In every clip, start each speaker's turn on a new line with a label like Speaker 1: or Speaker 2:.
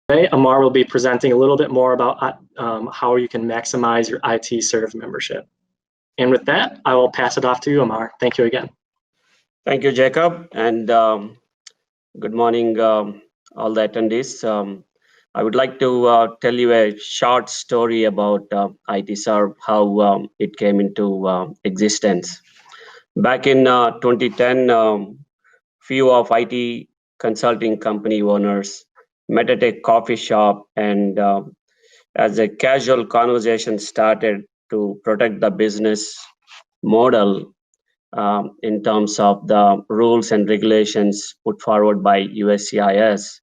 Speaker 1: Today, Amar will be presenting a little bit more about how you can maximize your IT Serve membership. And with that, I will pass it off to you, Amar. Thank you again.
Speaker 2: Thank you, Jacob, and good morning, all the attendees. I would like to tell you a short story about IT Serve, how it came into existence. Back in 2010, few of IT consulting company owners met at a coffee shop, and as a casual conversation started to protect the business model in terms of the rules and regulations put forward by USCIS.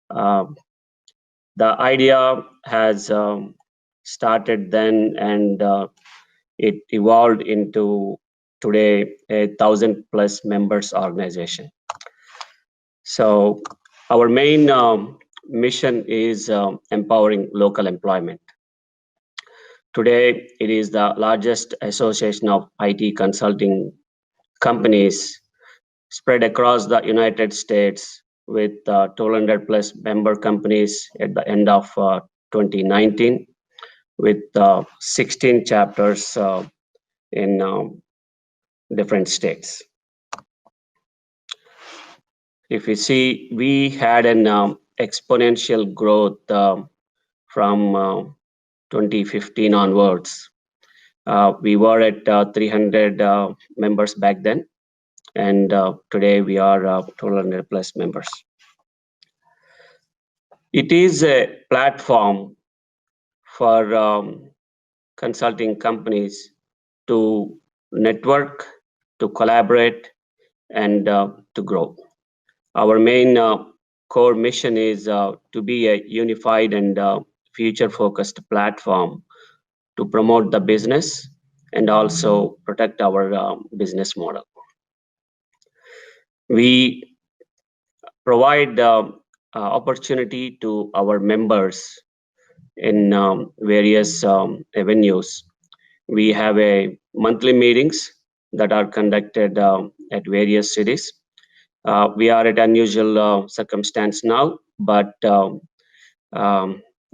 Speaker 2: Uh, the idea has started then, and it evolved into today a 1,000+ members organization. So our main mission is empowering local employment. Today, it is the largest association of IT consulting companies spread across the United States with 200+ member companies at the end of 2019, with 16 chapters in different states. If you see, we had an exponential growth from 2015 onwards. We were at 300 members back then, and today we are 200+ members. It is a platform for consulting companies to network, to collaborate, and to grow. Our main core mission is to be a unified and future-focused platform to promote the business and also protect our business model. We provide opportunity to our members in various avenues. We have a monthly meetings that are conducted at various cities. We are at unusual circumstance now, but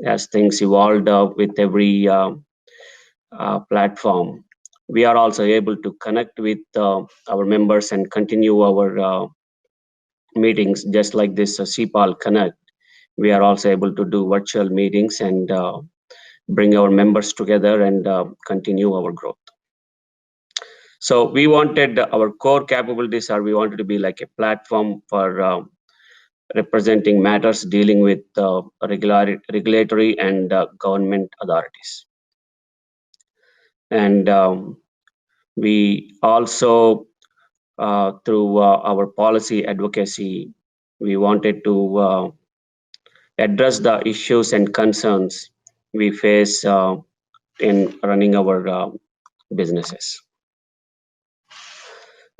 Speaker 2: as things evolved with every platform, we are also able to connect with our members and continue our meetings just like this CPAL Connect. We are also able to do virtual meetings and bring our members together and continue our growth. So we wanted our core capabilities, or we wanted to be like a platform for representing matters dealing with regulatory and government authorities. And we also, through our policy advocacy, we wanted to address the issues and concerns we face in running our businesses.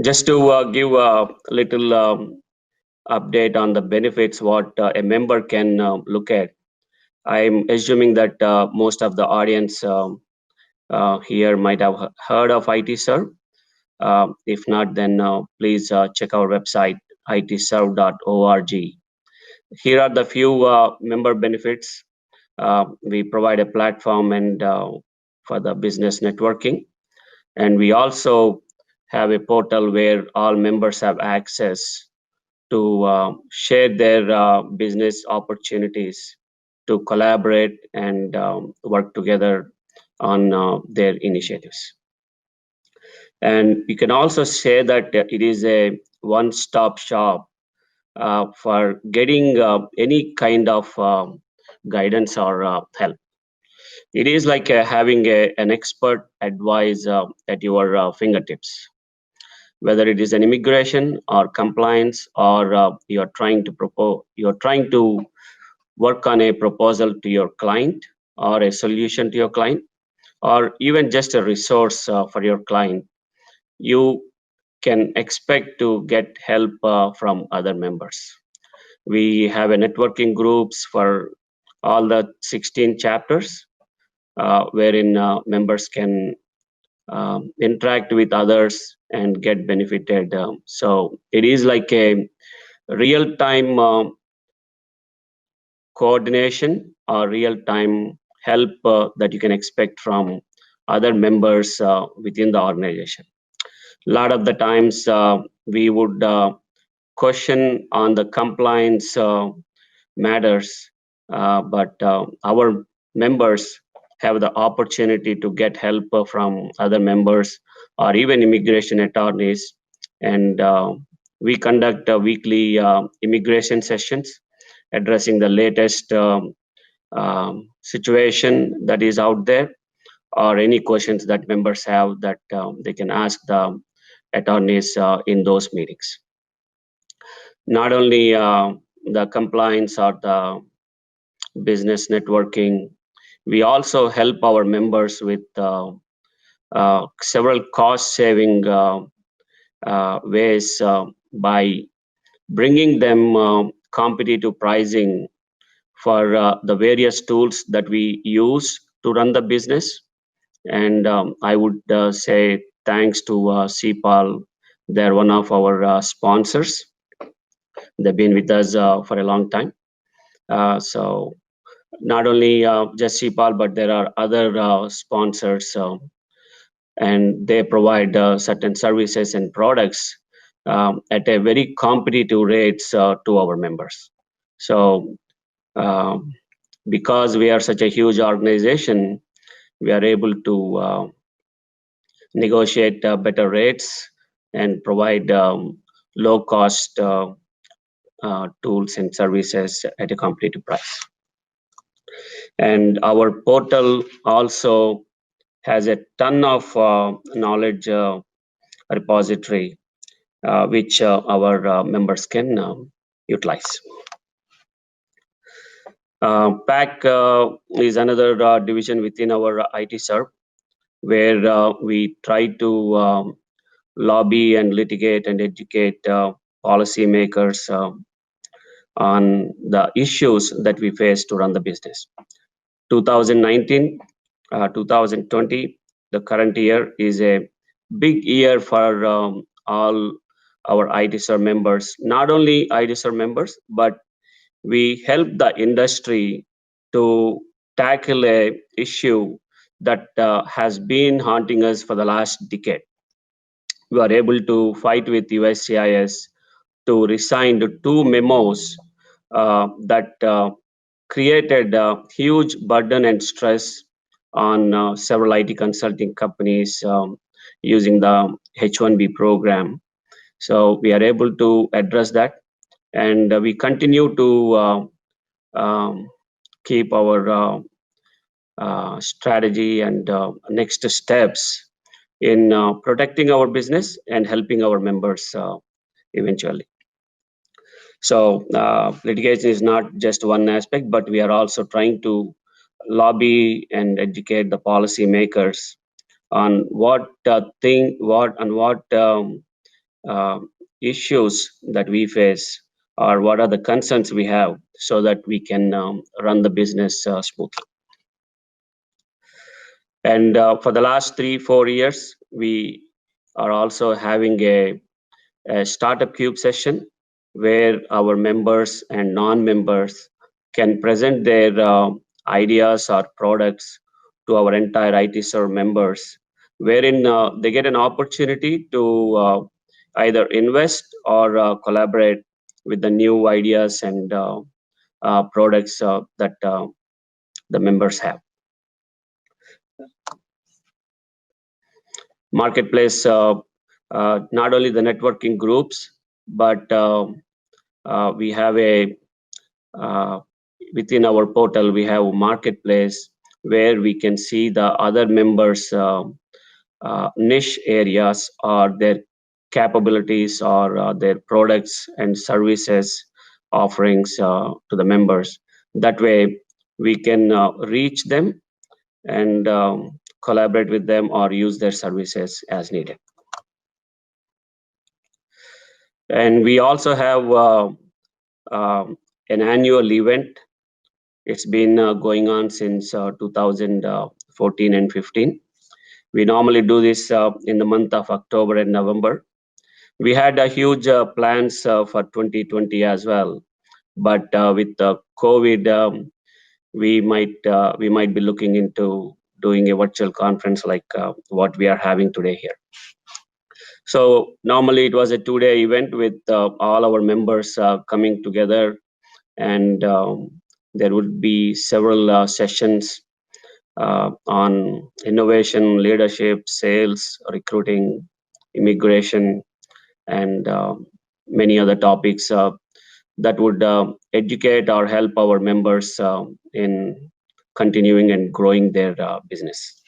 Speaker 2: Just to give a little update on the benefits, what a member can look at. I'm assuming that most of the audience here might have heard of IT Serve. If not, then please check our website, itserve.org. Here are the few member benefits. We provide a platform and for the business networking, and we also have a portal where all members have access to share their business opportunities, to collaborate and work together on their initiatives. And you can also say that it is a one-stop shop for getting any kind of guidance or help. It is like having an expert advice at your fingertips. Whether it is an immigration or compliance, or you're trying to work on a proposal to your client, or a solution to your client, or even just a resource for your client, you can expect to get help from other members. We have a networking groups for all the 16 chapters, wherein members can interact with others and get benefited. So it is like a real-time coordination or real-time help that you can expect from other members within the organization. A lot of the times we would question on the compliance matters, but our members have the opportunity to get help from other members or even immigration attorneys. And we conduct weekly immigration sessions addressing the latest situation that is out there, or any questions that members have that they can ask the attorneys in those meetings. Not only the compliance or the business networking, we also help our members with several cost saving ways by bringing them competitive pricing for the various tools that we use to run the business. And I would say thanks to CPAL, they're one of our sponsors. They've been with us for a long time. So not only just CPAL, but there are other sponsors, and they provide certain services and products at a very competitive rates to our members. So because we are such a huge organization, we are able to negotiate better rates and provide low cost tools and services at a competitive price. And our portal also has a ton of knowledge repository which our members can utilize. PAC is another division within our ITServe, where we try to lobby and litigate and educate policymakers on the issues that we face to run the business. 2019, 2020, the current year is a big year for all our ITServe members. Not only ITServe members, but we help the industry to tackle a issue that has been haunting us for the last decade. We are able to fight with USCIS to resign the 2 memos that created a huge burden and stress on several IT consulting companies using the H-1B program. So we are able to address that, and we continue to keep our strategy and next steps in protecting our business and helping our members eventually. So litigation is not just one aspect, but we are also trying to lobby and educate the policymakers on what issues that we face, or what are the concerns we have, so that we can run the business smoothly. And for the last 3-4 years, we are also having a startup cube session where our members and non-members can present their ideas or products to our entire ITServe members, wherein they get an opportunity to either invest or collaborate with the new ideas and products that the members have. Marketplace, not only the networking groups, but we have a within our portal, we have a marketplace where we can see the other members' niche areas or their capabilities or their products and services offerings to the members. That way, we can reach them and collaborate with them or use their services as needed. And we also have an annual event. It's been going on since 2014 and 15. We normally do this in the month of October and November. We had a huge plans for 2020 as well, but with the COVID, we might be looking into doing a virtual conference like what we are having today here. So normally it was a 2-day event with all our members coming together, and there would be several sessions on innovation, leadership, sales, recruiting, immigration, and many other topics that would educate or help our members in continuing and growing their business.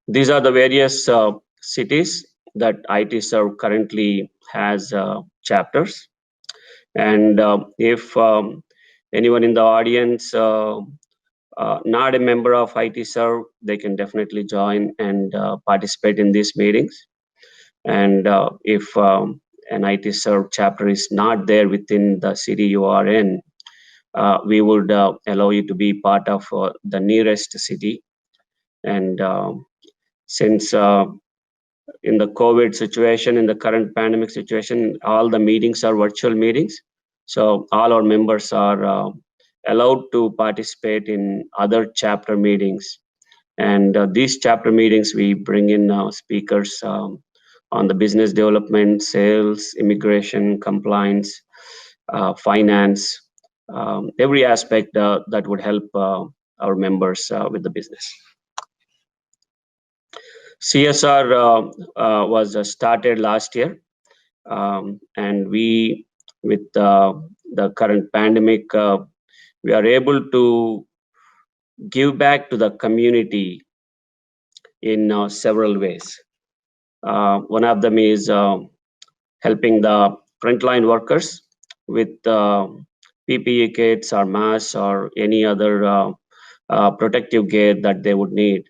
Speaker 2: These are the various cities that ITserve currently has chapters. And if anyone in the audience not a member of ITserve, they can definitely join and participate in these meetings. And if an ITserve chapter is not there within the city you are in, we would allow you to be part of the nearest city. And since in the COVID situation, in the current pandemic situation, all the meetings are virtual meetings. So all our members are allowed to participate in other chapter meetings. And these chapter meetings, we bring in speakers on the business development, sales, immigration, compliance, finance, every aspect that would help our members with the business. CSR was started last year, and we, with the current pandemic, we are able to give back to the community in several ways. One of them is helping the frontline workers with PPE kits or masks or any other protective gear that they would need.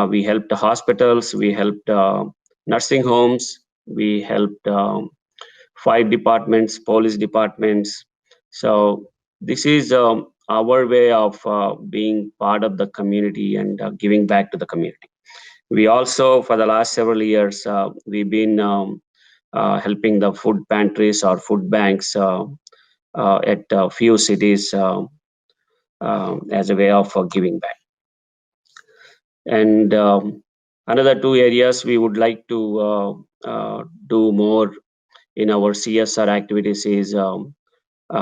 Speaker 2: We helped the hospitals, we helped nursing homes, we helped fire departments, police departments. So this is our way of being part of the community and giving back to the community. We also, for the last several years, we've been helping the food pantries or food banks at a few cities as a way of giving back. And another two areas we would like to do more in our CSR activities is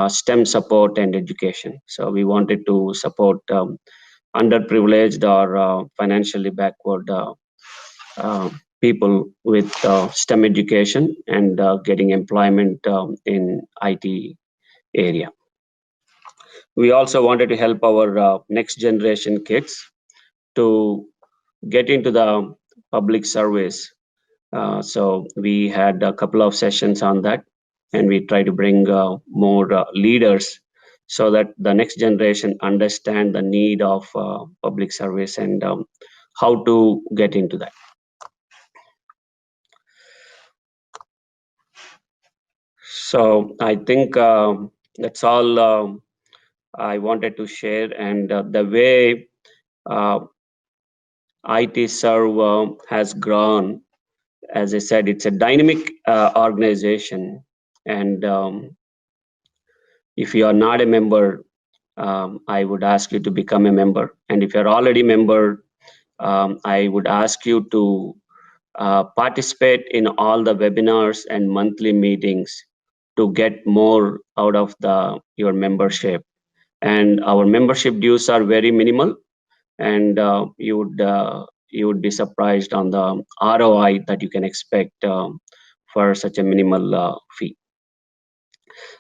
Speaker 2: STEM support and education. So we wanted to support underprivileged or financially backward people with STEM education and getting employment in IT area. We also wanted to help our next generation kids to get into the public service. So we had a couple of sessions on that, and we try to bring more leaders so that the next generation understand the need of public service and how to get into that. So I think that's all I wanted to share, and the way ITserve has grown. As I said, it's a dynamic organization, and if you are not a member, I would ask you to become a member. And if you're already a member, I would ask you to participate in all the webinars and monthly meetings to get more out of your membership. And our membership dues are very minimal, and you would be surprised on the ROI that you can expect for such a minimal fee.